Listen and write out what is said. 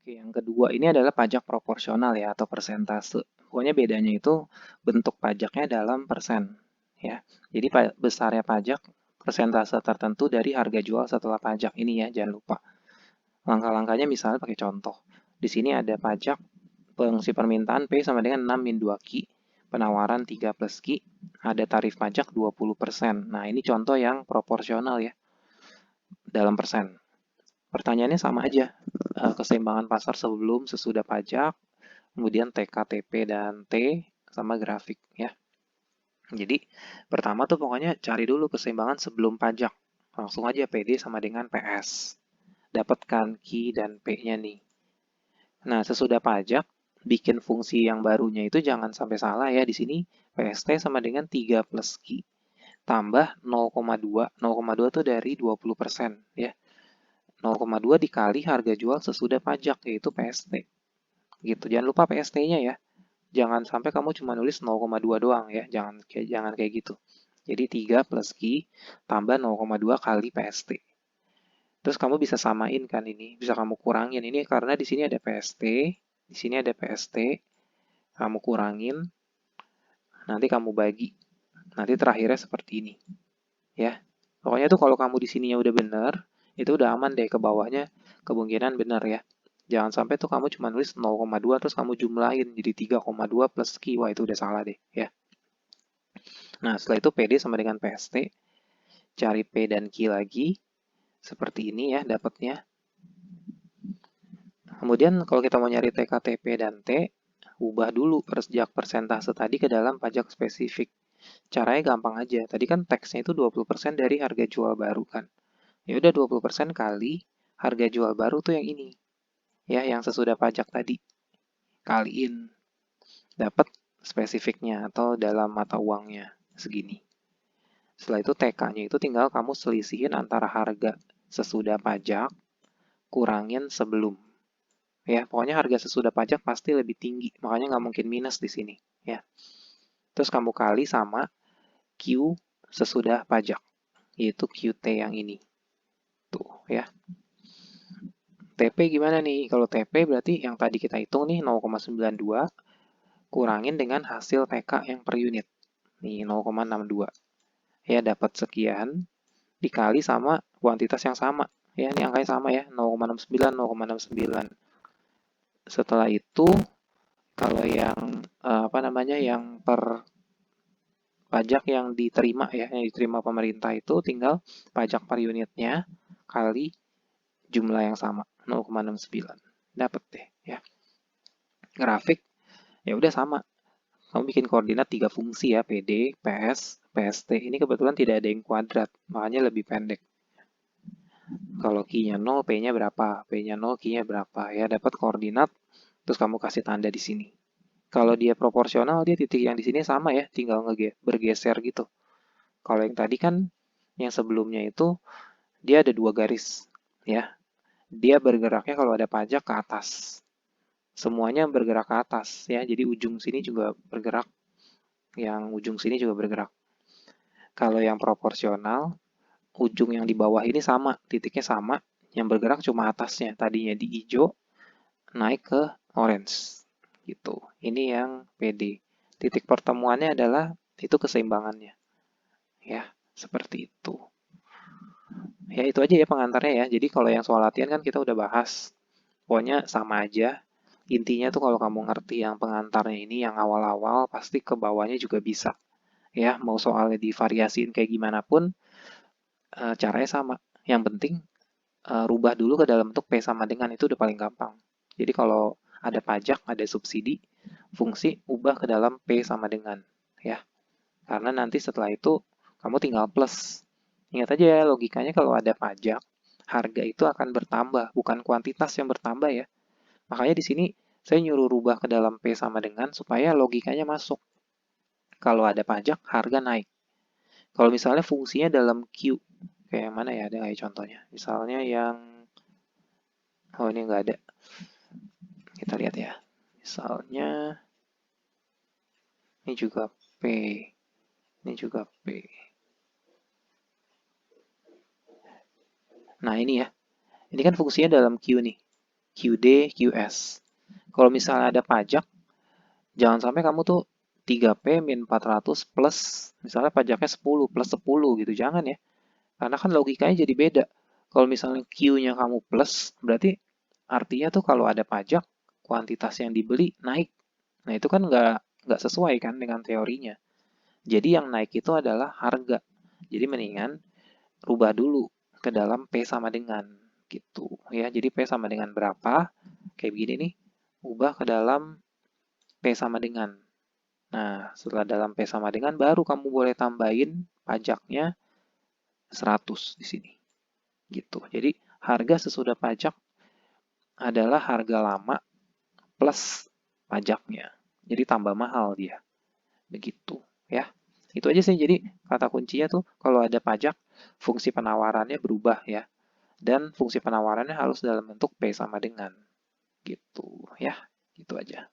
Oke, yang kedua ini adalah pajak proporsional ya atau persentase. Pokoknya bedanya itu bentuk pajaknya dalam persen ya. Jadi besarnya pajak persentase tertentu dari harga jual setelah pajak ini ya, jangan lupa. Langkah-langkahnya misalnya pakai contoh. Di sini ada pajak fungsi permintaan P sama dengan 6 min 2 Q, penawaran 3 plus Q, ada tarif pajak 20%. Nah, ini contoh yang proporsional ya, dalam persen. Pertanyaannya sama aja, keseimbangan pasar sebelum sesudah pajak, kemudian TK, TP, dan T, sama grafik ya. Jadi, pertama tuh pokoknya cari dulu keseimbangan sebelum pajak. Langsung aja PD sama dengan PS. Dapatkan Q dan P-nya nih. Nah, sesudah pajak, bikin fungsi yang barunya itu jangan sampai salah ya. Di sini PST sama dengan 3 plus Q. Tambah 0,2. 0,2 itu dari 20% ya. 0,2 dikali harga jual sesudah pajak, yaitu PST. Gitu. Jangan lupa PST-nya ya. Jangan sampai kamu cuma nulis 0,2 doang ya. Jangan kayak gitu. Jadi 3 plus Q tambah 0,2 kali PST. Terus kamu bisa samain kan ini, bisa kamu kurangin ini karena di sini ada PST, di sini ada PST, kamu kurangin, nanti kamu bagi, nanti terakhirnya seperti ini, ya. Pokoknya tuh kalau kamu di sininya udah bener, itu udah aman deh ke bawahnya kemungkinan bener ya. Jangan sampai tuh kamu cuma nulis 0,2 terus kamu jumlahin jadi 3,2 plus Q, wah itu udah salah deh ya. Nah setelah itu PD sama dengan PST, cari P dan Q lagi, seperti ini ya dapatnya. Kemudian kalau kita mau nyari TK, TP, dan T, ubah dulu sejak persentase tadi ke dalam pajak spesifik. Caranya gampang aja. Tadi kan teksnya itu 20% dari harga jual baru kan. Ya udah 20% kali harga jual baru tuh yang ini. Ya, yang sesudah pajak tadi. Kaliin. Dapat spesifiknya atau dalam mata uangnya segini. Setelah itu TK-nya itu tinggal kamu selisihin antara harga sesudah pajak kurangin sebelum. Ya, pokoknya harga sesudah pajak pasti lebih tinggi, makanya nggak mungkin minus di sini. Ya, terus kamu kali sama Q sesudah pajak, yaitu QT yang ini. Tuh, ya. TP gimana nih? Kalau TP berarti yang tadi kita hitung nih 0,92 kurangin dengan hasil TK yang per unit. Nih 0,62. Ya, dapat sekian dikali sama kuantitas yang sama. Ya, ini angkanya sama ya, 0,69, 0,69. Setelah itu kalau yang apa namanya yang per pajak yang diterima ya, yang diterima pemerintah itu tinggal pajak per unitnya kali jumlah yang sama 0,69. Dapat deh ya. Grafik ya udah sama. Kamu bikin koordinat 3 fungsi ya, PD, PS, PST. Ini kebetulan tidak ada yang kuadrat, makanya lebih pendek. Kalau Q-nya 0, P-nya berapa? P-nya 0, Q-nya berapa? Ya, dapat koordinat, terus kamu kasih tanda di sini. Kalau dia proporsional, dia titik yang di sini sama ya, tinggal bergeser gitu. Kalau yang tadi kan, yang sebelumnya itu, dia ada 2 garis. Ya, dia bergeraknya kalau ada pajak ke atas. Semuanya bergerak ke atas ya, jadi ujung sini juga bergerak, yang ujung sini juga bergerak. Kalau yang proporsional, ujung yang di bawah ini sama, titiknya sama, yang bergerak cuma atasnya. Tadinya di hijau, naik ke orange. Gitu. Ini yang PD. Titik pertemuannya adalah itu keseimbangannya. Ya, seperti itu. Ya, itu aja ya pengantarnya ya. Jadi kalau yang soal latihan kan kita udah bahas. Pokoknya sama aja. Intinya tuh kalau kamu ngerti yang pengantarnya ini, yang awal-awal, pasti ke bawahnya juga bisa. Ya, mau soalnya divariasiin kayak gimana pun, caranya sama. Yang penting, rubah dulu ke dalam bentuk P sama dengan, itu udah paling gampang. Jadi kalau ada pajak, ada subsidi, fungsi ubah ke dalam P sama dengan. Ya, karena nanti setelah itu, kamu tinggal plus. Ingat aja ya, logikanya kalau ada pajak, harga itu akan bertambah, bukan kuantitas yang bertambah ya. Makanya di sini saya nyuruh rubah ke dalam P sama dengan supaya logikanya masuk. Kalau ada pajak, harga naik. Kalau misalnya fungsinya dalam Q, kayak mana ya, ada nggak ya contohnya? Misalnya yang, oh ini nggak ada. Kita lihat ya. Misalnya, ini juga P, ini juga P. Nah ini ya, ini kan fungsinya dalam Q nih. QD, QS. Kalau misalnya ada pajak, jangan sampai kamu tuh 3P min 400 plus, misalnya pajaknya 10 plus 10 gitu, jangan ya. Karena kan logikanya jadi beda. Kalau misalnya Q-nya kamu plus, berarti artinya tuh kalau ada pajak, kuantitas yang dibeli naik. Nah itu kan nggak sesuai kan dengan teorinya. Jadi yang naik itu adalah harga. Jadi mendingan rubah dulu ke dalam P sama dengan gitu ya. Jadi P sama dengan berapa? Kayak begini nih. Ubah ke dalam P sama dengan. Nah, setelah dalam P sama dengan baru kamu boleh tambahin pajaknya 100 di sini. Gitu. Jadi harga sesudah pajak adalah harga lama plus pajaknya. Jadi tambah mahal dia. Begitu ya. Itu aja sih. Jadi kata kuncinya tuh kalau ada pajak fungsi penawarannya berubah ya. Dan fungsi penawarannya harus dalam bentuk P sama dengan gitu ya. Gitu aja.